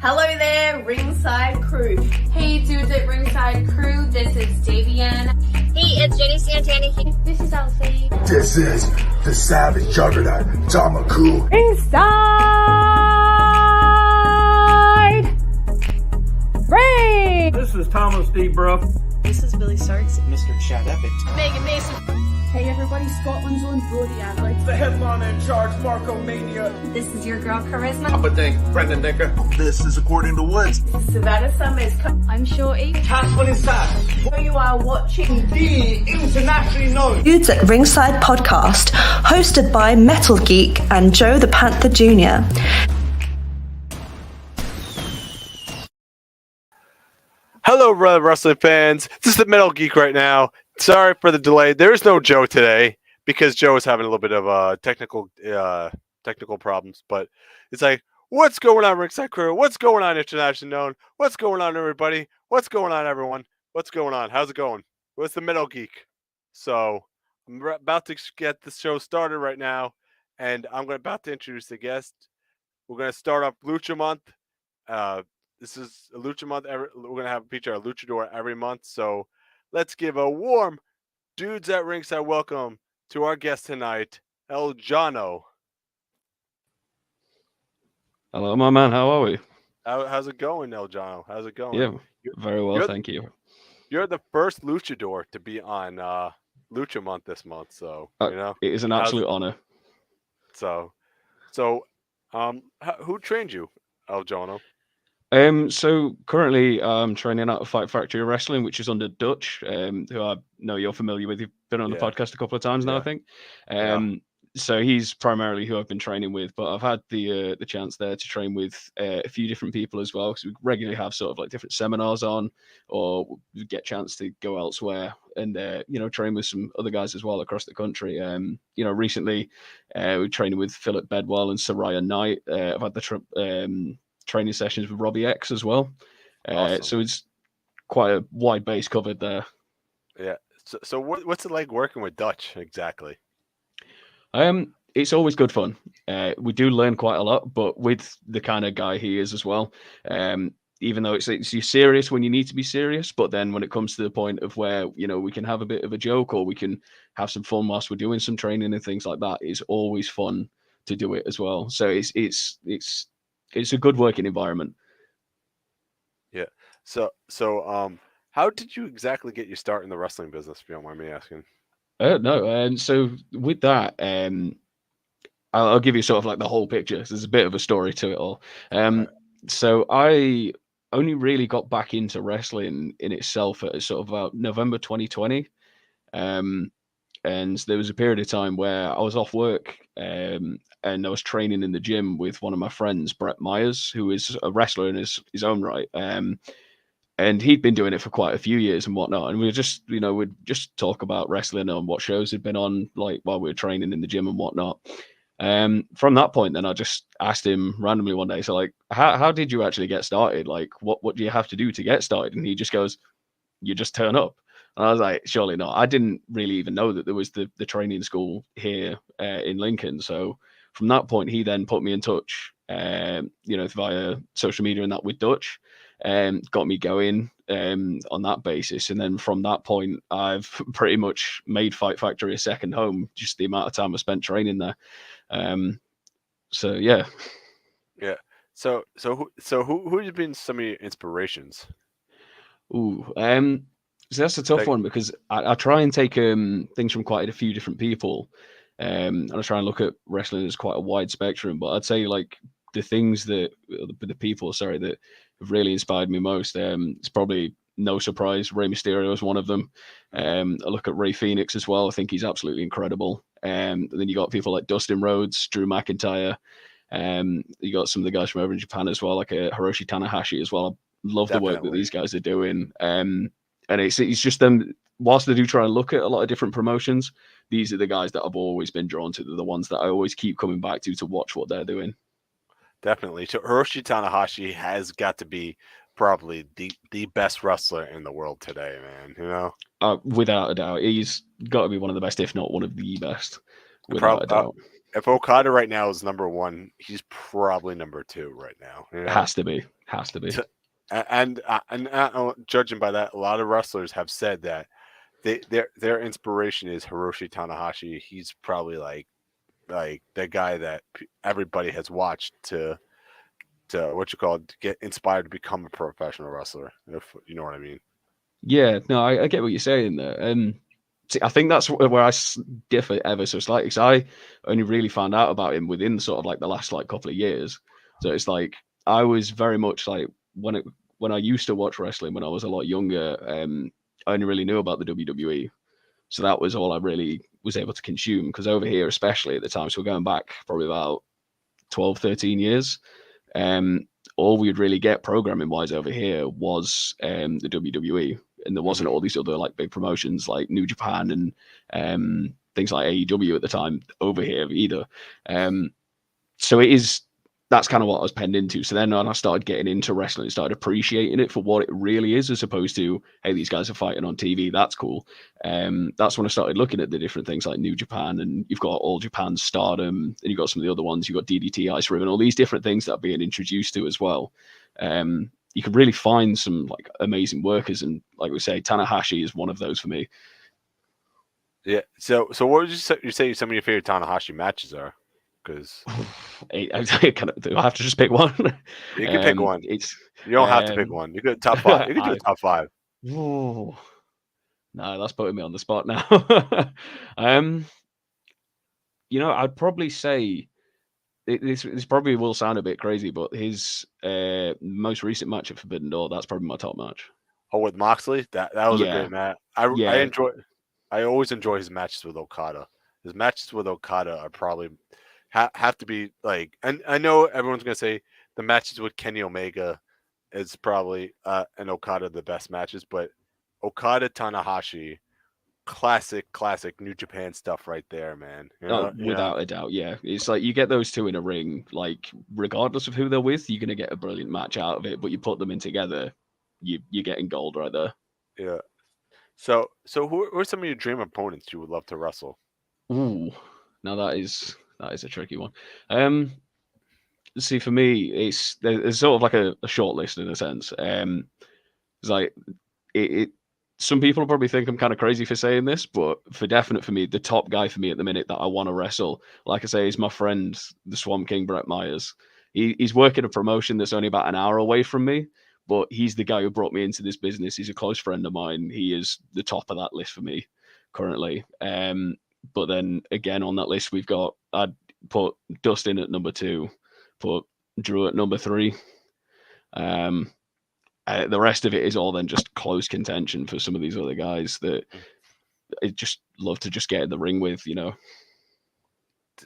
Hello there, Ringside Crew. Hey dudes at Ringside Crew, this is Davian. Hey, it's Jenny Santana here. This is Alfie. This is the Savage Juggernaut, Tamaku. Ringside Ring! This is Thomas D. Bruff. This is Billy Starks. Mr. Chad Epic. Megan Mason. Hey everybody, Scotland's own Brody Adler. The headliner in charge, Marco Mania. This is your girl Charisma. Papa Dink, Brendan Dicker. This is According to Woods. Savannah Summers. I'm Shorty. Tasman Sass. You are watching The internationally known Dudes at Ringside podcast, hosted by Metal Geek and Joe the Panther Jr. Hello, wrestling fans. This is the Metal Geek right now. Sorry for the delay. There is no Joe today because Joe is having a little bit of technical problems. But it's like, what's going on, Ringside Crew? What's going on, International Known? What's going on, everybody? What's going on, everyone? What's going on? How's it going? What's the Metal Geek? So I'm about to get the show started right now, and I'm about to introduce the guest. We're going to start off Lucha Month. This is a Lucha Month. We're going to have a feature a luchador every month. So let's give a warm Dudes at Ringside welcome to our guest tonight, El Johno. Hello, my man. How are we? How's it going, El Johno? How's it going? Yeah, very well, thank you. You're the first luchador to be on Lucha Month this month, so you know it is an absolute honor. So, who trained you, El Johno? So currently I'm training out of Fight Factory Wrestling, which is under Dutch, who I know you're familiar with. You've been on the podcast a couple of times now, I think. So he's primarily who I've been training with, but I've had the chance there to train with a few different people as well, because we regularly have sort of like different seminars on, or we get a chance to go elsewhere and train with some other guys as well across the country. Recently we're training with Philip Bedwell and Soraya Knight. I've had the training sessions with Robbie X as well. Awesome. So it's quite a wide base covered there. Yeah. So what's it like working with Dutch exactly? It's always good fun. We do learn quite a lot, but with the kind of guy he is as well. Even though it's you're serious when you need to be serious, but then when it comes to the point of where we can have a bit of a joke or we can have some fun whilst we're doing some training and things like that, it's always fun to do it as well. So it's a good working environment. Yeah. So how did you exactly get your start in the wrestling business, if you don't mind me asking? No. So with that, I'll give you sort of like the whole picture. There's a bit of a story to it all. So I only really got back into wrestling in itself at sort of about November 2020. And there was a period of time where I was off work and I was training in the gym with one of my friends, Brett Myers, who is a wrestler in his own right. And he'd been doing it for quite a few years and whatnot. And we'd just talk about wrestling and what shows had been on, like while we were training in the gym and whatnot. From that point, then I just asked him randomly one day, so like, how did you actually get started? Like, what do you have to do to get started? And he just goes, you just turn up. And I was like, surely not. I didn't really even know that there was the training school here in Lincoln. So from that point, he then put me in touch, via social media and that with Dutch, got me going on that basis. And then from that point, I've pretty much made Fight Factory a second home, just the amount of time I spent training there. So yeah. Yeah. So who's been some of your inspirations? So that's a tough one because I try and take things from quite a few different people. And I try and look at wrestling as quite a wide spectrum, but I'd say like the people that have really inspired me most. It's probably no surprise Rey Mysterio is one of them. I look at Rey Fenix as well. I think he's absolutely incredible. And then you got people like Dustin Rhodes, Drew McIntyre. You got some of the guys from over in Japan as well, like Hiroshi Tanahashi as well. I love the work that these guys are doing. And it's just them. Whilst I do try and look at a lot of different promotions, these are the guys that I've always been drawn to. They're the ones that I always keep coming back to watch what they're doing. Definitely. So Hiroshi Tanahashi has got to be probably the best wrestler in the world today, man. Without a doubt, he's got to be one of the best, if not one of the best. Without a doubt. If Okada right now is number one, he's probably number two right now. It has to be. Has to be. Judging by that, a lot of wrestlers have said that their inspiration is Hiroshi Tanahashi. He's probably like the guy that everybody has watched to get inspired to become a professional wrestler, if you know what I mean. Yeah, no, I get what you're saying there. See, I think that's where I differ ever so slightly. Because I only really found out about him within sort of like the last like couple of years. So it's like I was very much like when I used to watch wrestling when I was a lot younger. I only really knew about the WWE, so that was all I really was able to consume. Because over here, especially at the time, so we're going back probably about 12, 13 years. All we'd really get programming wise over here was the WWE, and there wasn't all these other like big promotions like New Japan and things like AEW at the time over here either. So that's kind of what I was penned into. So then when I started getting into wrestling, started appreciating it for what it really is, as opposed to, hey, these guys are fighting on TV. That's cool. That's when I started looking at the different things like New Japan, and you've got All Japan Stardom, and you've got some of the other ones. You've got DDT, Ice Ribbon, all these different things that are being introduced to as well. You can really find some like amazing workers, and like we say, Tanahashi is one of those for me. Yeah. So what would you say some of your favorite Tanahashi matches are? Because do I have to just pick one? You can pick one. You don't have to pick one. You could top five. You can do a top five. Ooh, no, that's putting me on the spot now. I'd probably say this probably will sound a bit crazy, but his most recent match at Forbidden Door, that's probably my top match. Oh, with Moxley, that was a great match. I always enjoy his matches with Okada. His matches with Okada are probably have to be like, and I know everyone's gonna say the matches with Kenny Omega is probably and Okada the best matches, but Okada Tanahashi, classic New Japan stuff right there, man. Without a doubt, yeah. It's like you get those two in a ring, like regardless of who they're with, you're gonna get a brilliant match out of it. But you put them in together, you're getting gold right there. Yeah. So who are some of your dream opponents you would love to wrestle? Ooh, now that is a tricky one. See, for me, there's sort of like a short list in a sense. It's like it. Some people will probably think I'm kind of crazy for saying this, but for definite for me, the top guy for me at the minute that I want to wrestle, like I say, is my friend, the Swamp King, Brett Myers. He's working a promotion that's only about an hour away from me, but he's the guy who brought me into this business. He's a close friend of mine. He is the top of that list for me currently. But then again, on that list, I'd put Dustin at number 2, put Drew at number 3. The rest of it is all then just close contention for some of these other guys that I just love to just get in the ring with,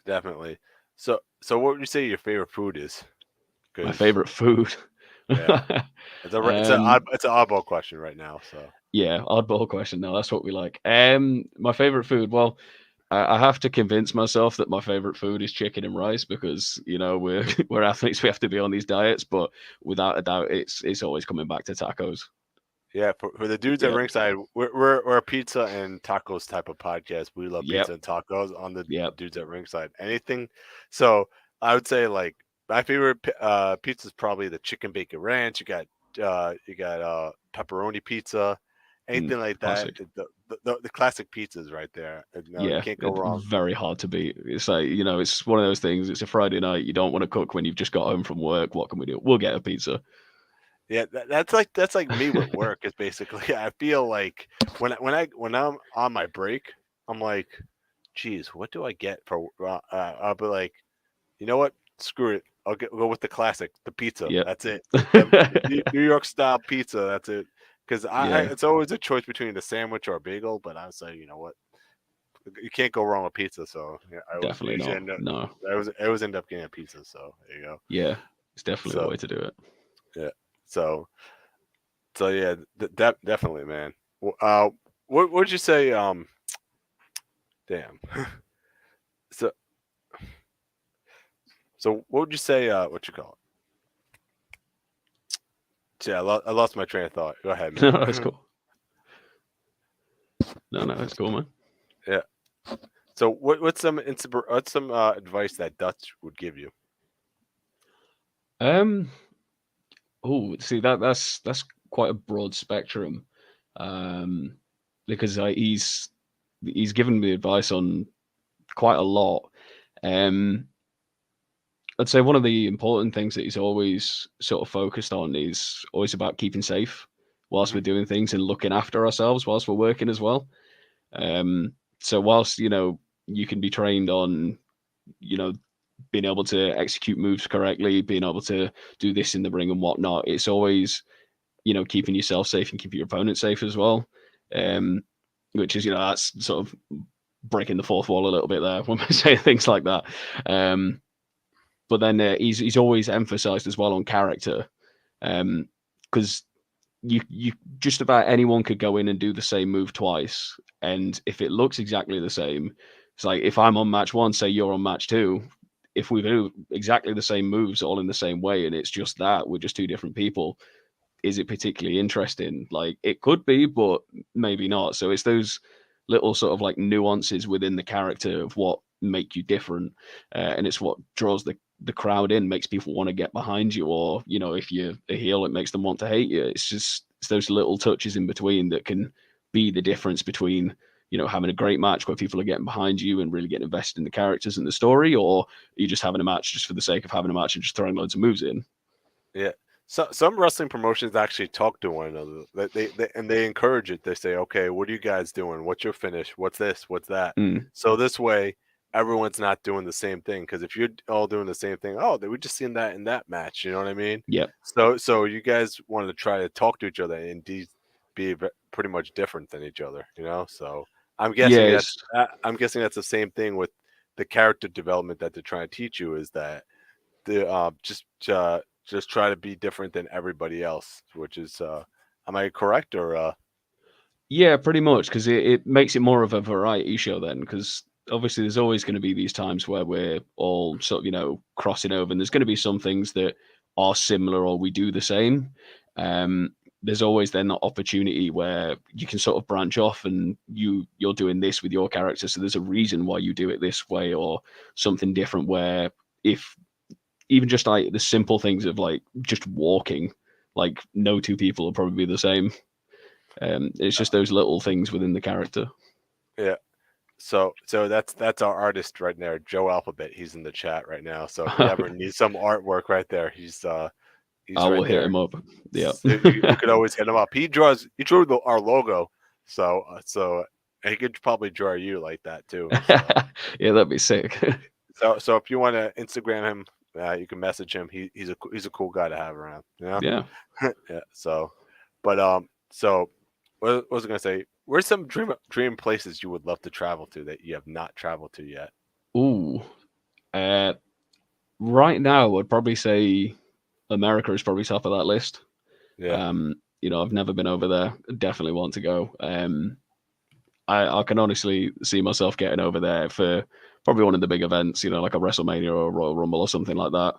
Definitely. So what would you say your favorite food is? My favorite food. Yeah. It's an oddball question right now. So yeah, oddball question. No, that's what we like. My favorite food. Well, I have to convince myself that my favorite food is chicken and rice because we're athletes. We have to be on these diets, but without a doubt, it's always coming back to tacos. Yeah, for the dudes at ringside, we're a pizza and tacos type of podcast. We love pizza and tacos on the dudes at ringside. Anything. So I would say like my favorite pizza is probably the chicken bacon ranch. You got pepperoni pizza, anything like that. The classic pizzas right there. You can't go wrong. Very hard to beat. It's like it's one of those things. It's a Friday night. You don't want to cook when you've just got home from work. What can we do? We'll get a pizza. Yeah, that's like me with work. Is basically I feel like when I'm on my break, I'm like, geez, what do I get for? I'll be like, you know what? Screw it. I'll go with the classic, the pizza. Yep. That's it. New York style pizza. That's it. Because it's always a choice between a sandwich or a bagel. But I was like, you know what? You can't go wrong with pizza. So I definitely not. No, I always end up getting a pizza. So there you go. Yeah, it's definitely the way to do it. Yeah. So yeah, definitely, man. What would you say? Damn. So what would you say? What you call it? Yeah, I lost my train of thought. Go ahead, man. No, that's cool. No, that's cool, man. Yeah. So what's some advice that Dutch would give you? Oh, see that's quite a broad spectrum, because he's given me advice on quite a lot. Um, I'd say one of the important things that he's always sort of focused on is always about keeping safe whilst Mhm. we're doing things and looking after ourselves whilst we're working as well. So whilst you can be trained on you know being able to execute moves correctly, being able to do this in the ring and whatnot, it's always keeping yourself safe and keeping your opponent safe as well. Um, which is that's sort of breaking the fourth wall a little bit there when we say things like that. But then he's always emphasized as well on character, because you just about anyone could go in and do the same move twice, and if it looks exactly the same, it's like if I'm on match one, say you're on match two, if we do exactly the same moves all in the same way, and it's just that we're just two different people, is it particularly interesting? Like it could be, but maybe not. So it's those little sort of like nuances within the character of what make you different, and it's what draws the crowd in, makes people want to get behind you, or if you're a heel, it makes them want to hate you. It's those little touches in between that can be the difference between having a great match where people are getting behind you and really getting invested in the characters and the story, or you just having a match just for the sake of having a match and just throwing loads of moves in. Yeah. So some wrestling promotions actually talk to one another. They encourage it. They say, "Okay, what are you guys doing? What's your finish? What's this? What's that?" Mm. So this way, everyone's not doing the same thing. Because if you're all doing the same thing, oh, they were just seeing that in that match. You know what I mean? Yep. So you guys wanted to try to talk to each other and be pretty much different than each other. So I'm guessing Yes. that's the same thing with the character development that they're trying to teach you. Is that the just try to be different than everybody else, which is am I correct or Yeah, pretty much, because it makes it more of a variety show then, because obviously there's always going to be these times where we're all sort of, crossing over, and there's going to be some things that are similar or we do the same. There's always then that opportunity where you can sort of branch off and you're doing this with your character, so there's a reason why you do it this way or something different, where if even just like the simple things of like just walking, like no two people will probably be the same. It's just those little things within the character. yeah. So that's our artist right there, Joe Alphabet. He's in the chat right now. So if you ever need some artwork right there, he's I right will hit there. him up. Yeah. You could always hit him up. He drew our logo. So and he could probably draw you like that too. So. Yeah, that'd be sick. So if you want to Instagram him, you can message him. He's a cool guy to have around. Yeah. Yeah. So what was I gonna say? Where's some dream places you would love to travel to that you have not traveled to yet? Ooh. Right now, I'd probably say America is probably top of that list. Yeah. I've never been over there. Definitely want to go. I can honestly see myself getting over there for probably one of the big events, like a WrestleMania or a Royal Rumble or something like that.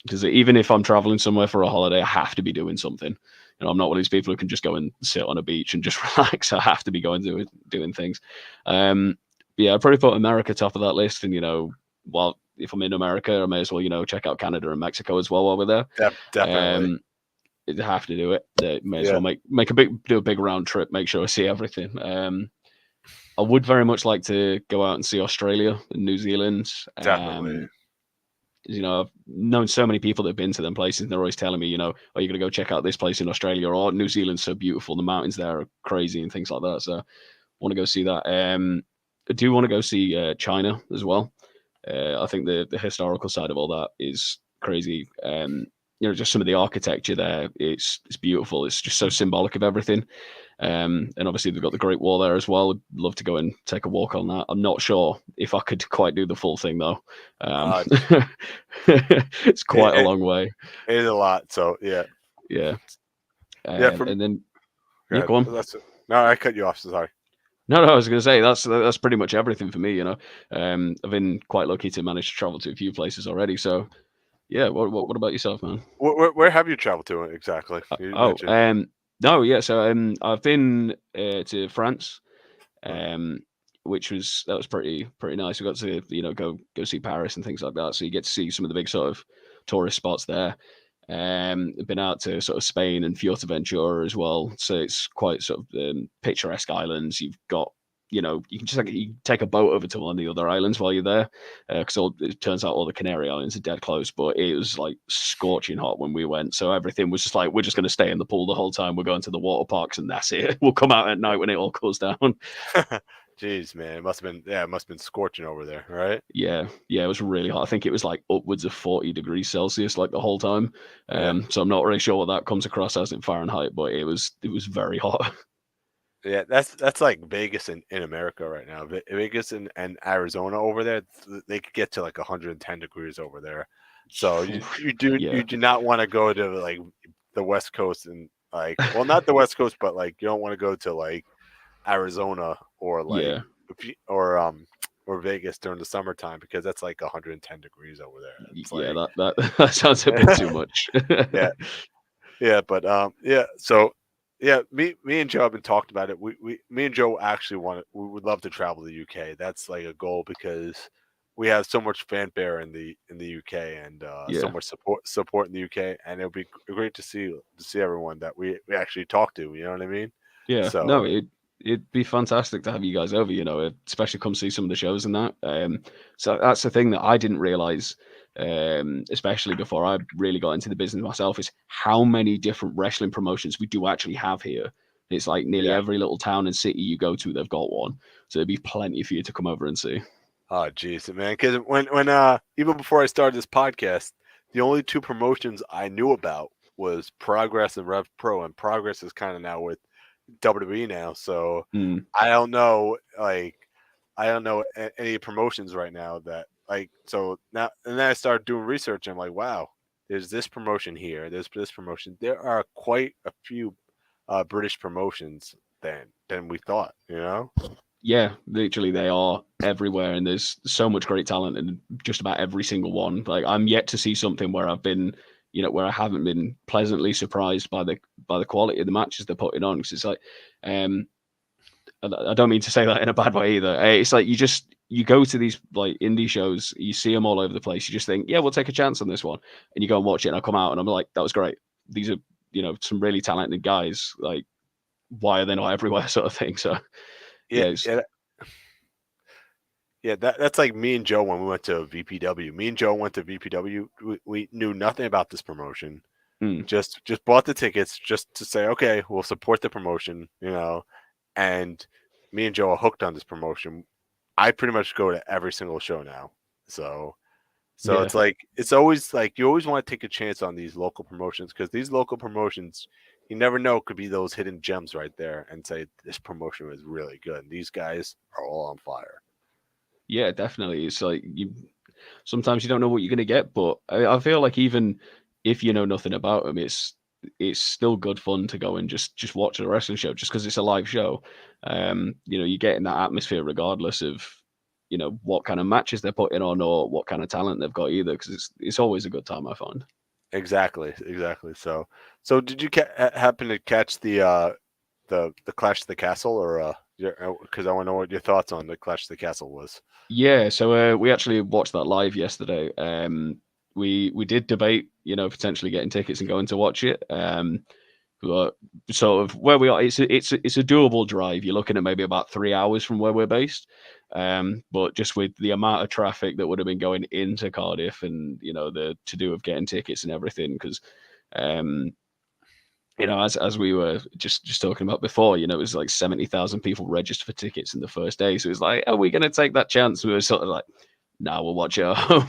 Because even if I'm traveling somewhere for a holiday, I have to be doing something. I'm not one of these people who can just go and sit on a beach and just relax. I have to be going doing things. Yeah, I'd probably put America top of that list. And while if I'm in America, I may as well check out Canada and Mexico as well while we're there. Definitely. I'd have to do it. They may as well do a big round trip. Make sure I see everything. I would very much like to go out and see Australia and New Zealand. Definitely. I've known so many people that have been to them places, and they're always telling me, are you going to go check out this place in Australia, or New Zealand's so beautiful, the mountains there are crazy and things like that. So I want to go see that. I do want to go see China as well. I think the historical side of all that is crazy. Just some of the architecture there, it's beautiful. It's just so symbolic of everything. And obviously they've got the Great Wall there as well. I'd love to go and take a walk on that. I'm not sure if I could quite do the full thing though. It's quite a long way. It is a lot. So yeah. And then go on. No, I cut you off. So sorry. No, I was going to say that's pretty much everything for me. I've been quite lucky to manage to travel to a few places already. So yeah, what about yourself, man? Where have you traveled to exactly? So I've been to France, which was pretty nice. We got to go see Paris and things like that. So you get to see some of the big sort of tourist spots there. Been out to sort of Spain and Fuerteventura as well. So it's quite sort of picturesque islands. You've got, you know, you can just you take a boat over to one of the other islands while you're there, because it turns out all the Canary Islands are dead close. But it was like scorching hot when we went, so everything was just like, we're just going to stay in the pool the whole time. We're going to the water parks, and that's it. We'll come out at night when it all cools down. Jeez, man, it must have been scorching over there, right? Yeah, it was really hot. I think it was like upwards of 40 degrees Celsius like the whole time. So I'm not really sure what that comes across as in Fahrenheit, but it was very hot. Yeah, that's like Vegas in America right now. Vegas and Arizona over there, they could get to like 110 degrees over there. So you do not want to go to like the West Coast and like, well, not the West Coast, but like you don't want to go to like Arizona or like or Vegas during the summertime, because that's like 110 degrees over there. It's that sounds a bit too much. So me and Joe have been talking about it. Me and Joe actually we would love to travel to the UK. That's like a goal, because we have so much fanfare in the UK, and so much support in the UK, and it'll be great to see everyone that we actually talk to. You know what I mean? Yeah. So, no, it'd be fantastic to have you guys over. You know, especially come see some of the shows and that. So that's the thing that I didn't realize, especially before I really got into the business myself, is how many different wrestling promotions we do actually have here. It's like nearly every little town and city you go to, they've got one. So there'd be plenty for you to come over and see. Oh, geez, man. Because when even before I started this podcast, the only two promotions I knew about was Progress and Rev Pro, and Progress is kind of now with WWE now. So I don't know, any promotions right now that like. So now, and then I started doing research, and I'm like, wow, there's this promotion here, there's this promotion. There are quite a few British promotions than we thought. You know. Yeah, literally they are everywhere, and there's so much great talent in just about every single one. Like, I'm yet to see something where I've been, you know, where I haven't been pleasantly surprised by the quality of the matches they're putting on. Because it's like, I don't mean to say that in a bad way either. It's like you go to these like indie shows, you see them all over the place. You just think, yeah, we'll take a chance on this one, and you go and watch it, and I come out and I'm like, that was great. These are, you know, some really talented guys. Like, why are they not everywhere, sort of thing. So. That's like me and Joe when we went to VPW. Me and Joe went to VPW. We knew nothing about this promotion. Just bought the tickets just to say, okay, we'll support the promotion, you know. And me and Joe are hooked on this promotion. I pretty much go to every single show now. So it's like, it's always like, you always want to take a chance on these local promotions, because these local promotions, you never know, could be those hidden gems right there, and say this promotion was really good. And these guys are all on fire. Yeah, definitely. It's like sometimes you don't know what you're going to get, but I feel like even if you know nothing about them, it's still good fun to go and just watch a wrestling show, just because it's a live show. You know, you get in that atmosphere regardless of, you know, what kind of matches they're putting on or what kind of talent they've got either, because it's always a good time, I find. Exactly. So did you happen to catch the Clash of the Castle, or because I want to know what your thoughts on the Clash of the Castle was? Yeah, so we actually watched that live yesterday. We did debate, you know, potentially getting tickets and going to watch it. But sort of where we are, it's a doable drive. You're looking at maybe about 3 hours from where we're based. But just with the amount of traffic that would have been going into Cardiff, and, you know, the to do of getting tickets and everything, because you know, as we were just talking about before, you know, it was like 70,000 people registered for tickets in the first day. So it was like, are we going to take that chance? We were sort of like, no, we'll watch it at home.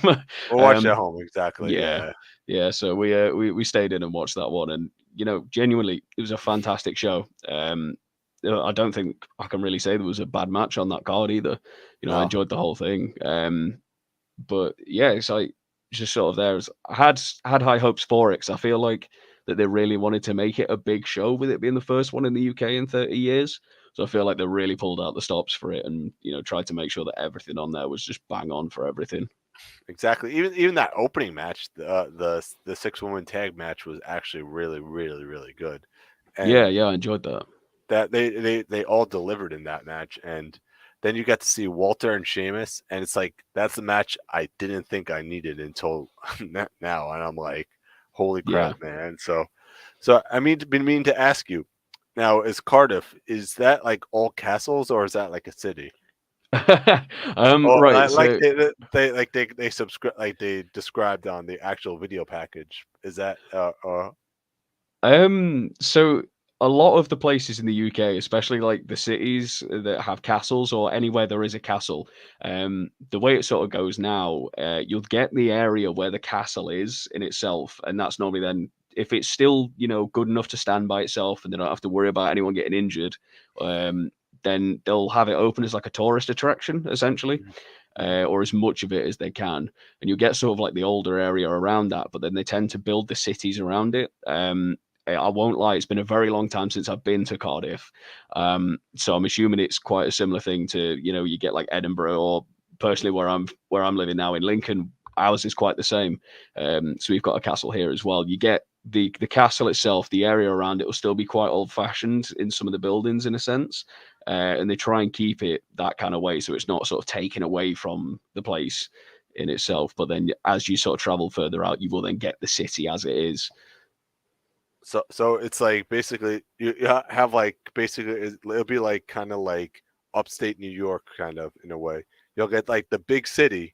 We'll watch it at home, exactly. Yeah. So we stayed in and watched that one, and, you know, genuinely, it was a fantastic show. I don't think I can really say there was a bad match on that card either. You know, I enjoyed the whole thing. But yeah, it's like just sort of there. I had high hopes for it, because I feel like that they really wanted to make it a big show, with it being the first one in the UK in 30 years. So I feel like they really pulled out the stops for it, and, you know, tried to make sure that everything on there was just bang on for everything. Exactly. Even that opening match, the 6-woman tag match, was actually really, really, really good. And yeah, I enjoyed that. That they all delivered in that match, and then you got to see Walter and Sheamus, and it's like, that's the match I didn't think I needed until now, and I'm like, Holy Yeah. crap, man! So I mean, been meaning to ask you. Now, is Cardiff, is that like all castles or is that like a city? Oh, Right. like So they subscribe like they described on the actual video package. Is that So a lot of the places in the UK, especially like the cities that have castles or anywhere there is a castle, the way it sort of goes now, you'll get the area where the castle is in itself, and that's normally then if it's still good enough to stand by itself and they don't have to worry about anyone getting injured, then they'll have it open as like a tourist attraction essentially. Or as much of it as they can, and you get sort of like the older area around that. But then they tend to build the cities around it. I won't lie, it's been a very long time since I've been to Cardiff, so I'm assuming it's quite a similar thing to you get like Edinburgh or personally where I'm living now in Lincoln. Ours is quite the same. So we've got a castle here as well. You get the castle itself, the area around it will still be quite old fashioned in some of the buildings in a sense. And they try and keep it that kind of way so it's not sort of taken away from the place in itself. But then as you sort of travel further out, you will then get the city as it is. so it's like basically you have like basically it'll be like kind of like upstate New York kind of in a way. You'll get like the big city,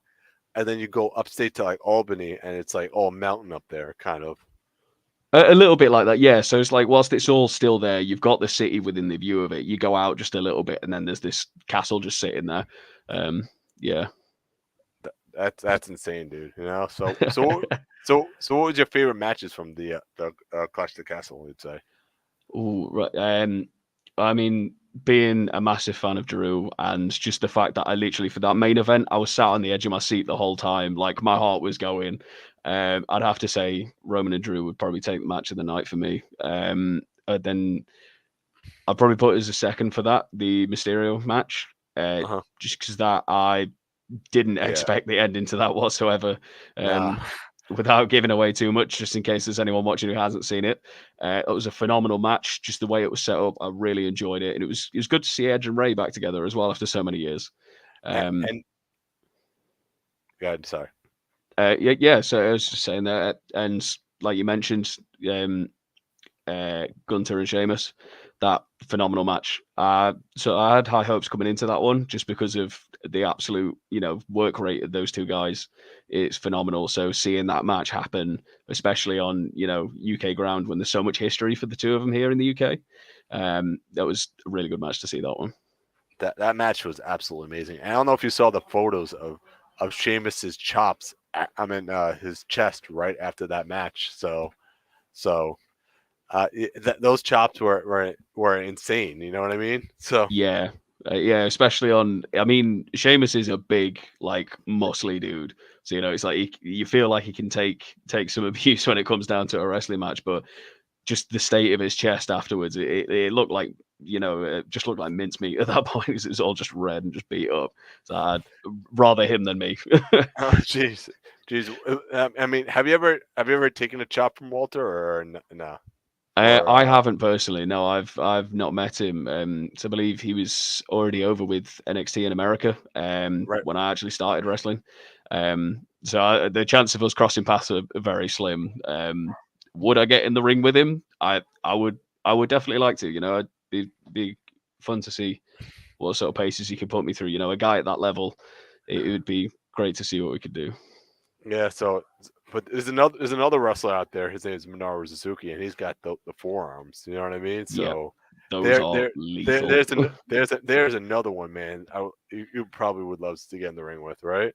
and then you go upstate to like Albany, and it's like all mountain up there, kind of. A little bit like that, yeah. So it's like whilst it's all still there, you've got the city within the view of it. You go out just a little bit, and then there's this castle just sitting there. Yeah. That's insane, dude. So what was your favorite matches from the Clash of the Castle? You'd say. Ooh, right. I mean, being a massive fan of Drew and just the fact that I literally for that main event, I was sat on the edge of my seat the whole time, like my heart was going. I'd have to say Roman and Drew would probably take the match of the night for me. Then I'd probably put it as a second for that, the Mysterio match, just because that I didn't expect the ending to that whatsoever. Without giving away too much, just in case there's anyone watching who hasn't seen it, it was a phenomenal match. Just the way it was set up, I really enjoyed it, and it was good to see Edge and Ray back together as well after so many years. And God, sorry. Yeah. So I was just saying that, and like you mentioned, Gunter and Sheamus, that phenomenal match. So I had high hopes coming into that one just because of the absolute, work rate of those two guys. It's phenomenal. So seeing that match happen, especially on, UK ground when there's so much history for the two of them here in the UK, that was a really good match to see that one. That match was absolutely amazing. And I don't know if you saw the photos of Sheamus's chops. His chest right after that match. Those chops were insane. You know what I mean? So yeah, especially on. I mean, Sheamus is a big, like, muscly dude. So it's like you feel like he can take some abuse when it comes down to a wrestling match, but just the state of his chest afterwards, it looked like it just looked like mincemeat at that point. It was all just red and just beat up. So I'd rather him than me. Oh, jeez. I mean, have you ever taken a chop from Walter or no? I haven't personally. No, I've not met him. So I believe he was already over with NXT in America. Right. When I actually started wrestling. So the chance of us crossing paths are very slim. Would I get in the ring with him? I would definitely like to. It'd be fun to see what sort of paces he could put me through. A guy at that level, it would be great to see what we could do. Yeah. So, but there's another wrestler out there. His name is Minoru Suzuki, and he's got the forearms. You know what I mean? So those are lethal. There's another one, man. You probably would love to get in the ring with, right?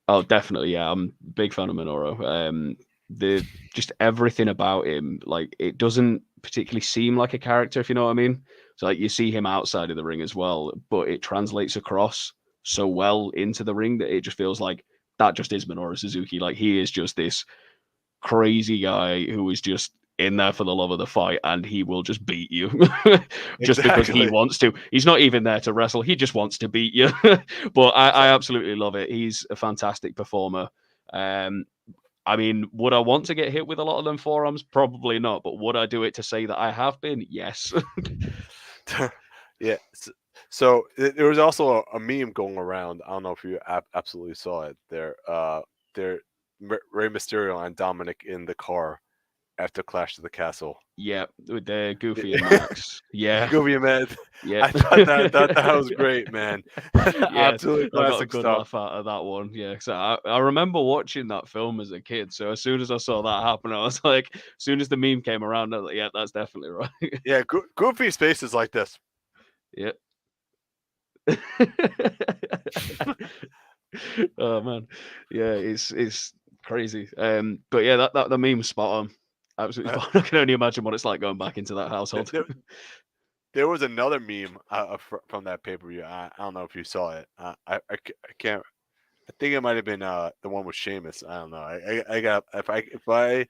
Oh, definitely. Yeah, I'm a big fan of Minoru. The just everything about him, like it doesn't particularly seem like a character, if you know what I mean. So like you see him outside of the ring as well, but it translates across so well into the ring that it just feels like that just is Minoru Suzuki. Like he is just this crazy guy who is just in there for the love of the fight, and he will just beat you just because he wants to. He's not even there to wrestle; he just wants to beat you. But I absolutely love it. He's a fantastic performer. I mean, would I want to get hit with a lot of them forearms? Probably not. But would I do it to say that I have been? Yes. Yeah. So there was also a meme going around. I don't know if you absolutely saw it. There, Rey Mysterio and Dominic in the car, after Clash of the Castle. Yeah, with the Goofy and Max. Yeah, Goofy man. yeah. I thought that was great, man. Yeah, Absolutely I got a classic good stuff. laugh out of that one. Yeah, so I remember watching that film as a kid. So as soon as I saw that happen, I was like, as soon as the meme came around, I was like, yeah, that's definitely right. Yeah, Goofy's face is like this. Yeah. Oh man, yeah, it's crazy. But yeah, that the meme's spot on. Absolutely spot on. I can only imagine what it's like going back into that household. There was another meme from that pay-per-view. I don't know if you saw it. I can't. I think it might have been the one with Sheamus. I don't know. I got if I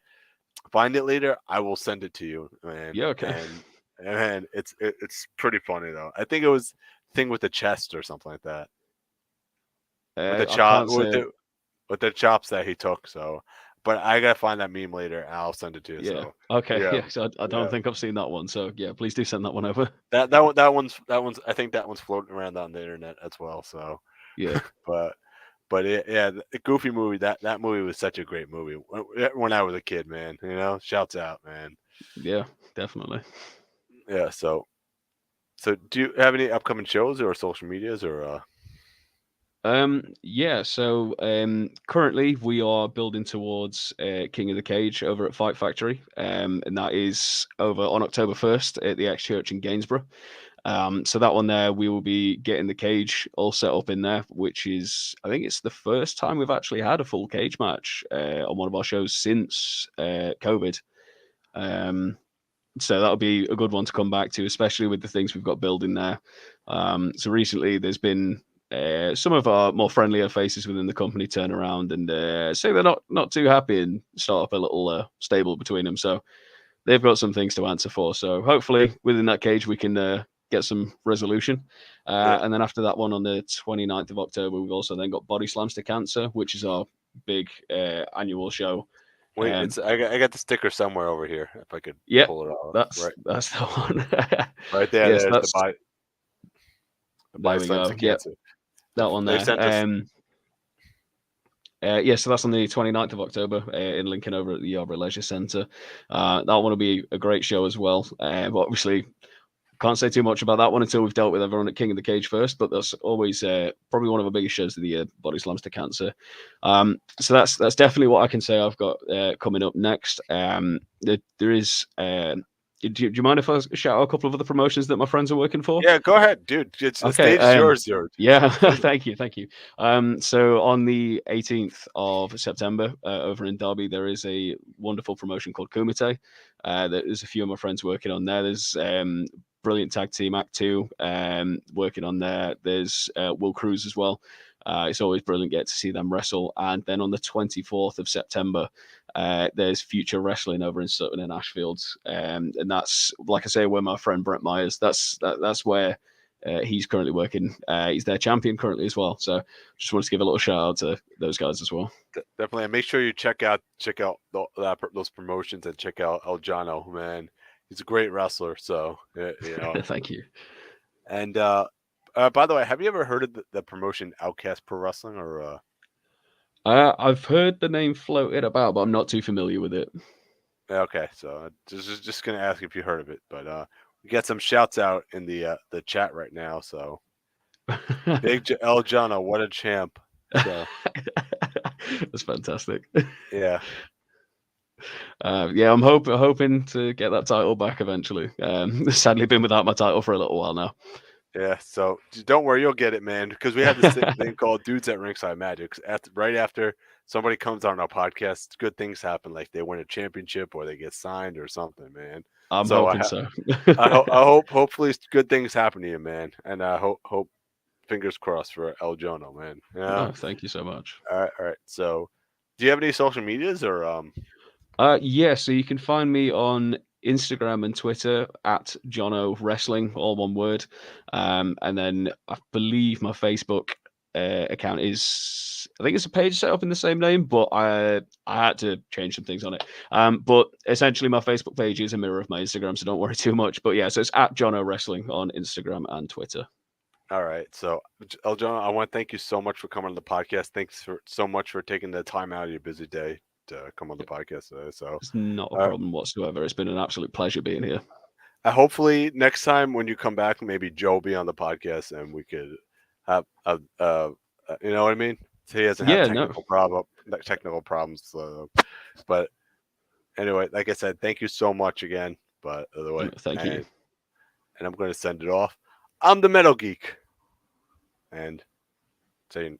find it later, I will send it to you, man. Yeah, okay. And it's pretty funny though. I think it was thing with the chest or something like that. With the I chop can't say. with the chops that he took. So, but I gotta find that meme later, and I'll send it to you. Yeah. So, Okay. yeah, Yeah. So I don't think I've seen that one. So yeah, please do send that one over. that one's I think that one's floating around on the internet as well. So, Yeah. but yeah, the Goofy movie that movie was such a great movie when I was a kid, man. You know, shouts out, man. Yeah. Definitely. Yeah. So do you have any upcoming shows or social medias or? Yeah, so currently we are building towards King of the Cage over at Fight Factory, and that is over on October 1st at the X Church in Gainsborough. So that one there, we will be getting the cage all set up in there, which is, I think it's the first time we've actually had a full cage match on one of our shows since COVID. So that'll be a good one to come back to, especially with the things we've got building there. So recently there's been some of our more friendlier faces within the company turn around and say they're not too happy and start up a little stable between them. So they've got some things to answer for. So hopefully within that cage we can get some resolution. And then after that one on the 29th of October, we've also then got Body Slams to Cancer, which is our big annual show. Wait, I got the sticker somewhere over here. If I could pull it off. That's the one. Right there. Yes, there's the there we go. Yep. That one there. So that's on the 29th of October in Lincoln over at the Yarborough Leisure Centre. That one will be a great show as well. But obviously, can't say too much about that one until we've dealt with everyone at King of the Cage first. But that's always probably one of the biggest shows of the year, Body Slams to Cancer. So that's definitely what I can say I've got coming up next. There is. Do you mind if I shout out a couple of other promotions that my friends are working for? Yeah, go ahead, dude. The stage is yours, dude. Yeah, thank you. So on the 18th of September over in Derby, there is a wonderful promotion called Kumite. There's a few of my friends working on there. There's brilliant tag team Act 2 working on there. There's Will Cruz as well. It's always brilliant to get to see them wrestle. And then on the 24th of September, there's Future Wrestling over in Sutton and Ashfield. And that's, like I say, where my friend Brett Myers, that's where he's currently working. He's their champion currently as well. So just wanted to give a little shout out to those guys as well. Definitely. And make sure you check out those promotions and check out El Johno, man. He's a great wrestler. So, you know. Thank you. And by the way, have you ever heard of the promotion Outcast Pro Wrestling or? I've heard the name floated about, but I'm not too familiar with it. Okay, so just gonna ask if you heard of it, but we got some shouts out in the chat right now. So Big El Johno, what a champ! So. That's fantastic. Yeah. I'm hoping to get that title back eventually. Sadly, been without my title for a little while now. Yeah, so don't worry, you'll get it, man. Because we have this thing called Dudes at Ringside Magic. Right after somebody comes on our podcast, good things happen, like they win a championship or they get signed or something, man. I'm hoping so. I hopefully good things happen to you, man, and I hope fingers crossed for El Johno, man. Yeah. Oh, thank you so much. All right. So, do you have any social medias or Yeah, so you can find me on Instagram and Twitter at Johno Wrestling, all one word. And then I believe my Facebook account is, I think it's a page set up in the same name, but I had to change some things on it. But essentially my Facebook page is a mirror of my Instagram, so don't worry too much. But yeah, so it's at Johno Wrestling on Instagram and Twitter. All right. So, El Johno, I want to thank you so much for coming on the podcast. Thanks so much for taking the time out of your busy day come on the podcast today. So It's not a problem whatsoever. It's been an absolute pleasure being here. hopefully next time when you come back, maybe Joe will be on the podcast and we could have you know what I mean? So he doesn't have technical problems. So, but anyway, like I said, thank you so much again. But other way, Thank you. And I'm going to send it off. I'm the Metal Geek, and you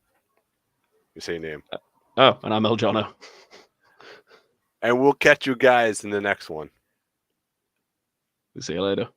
say your name. Oh, and I'm El Johno. And we'll catch you guys in the next one. See you later.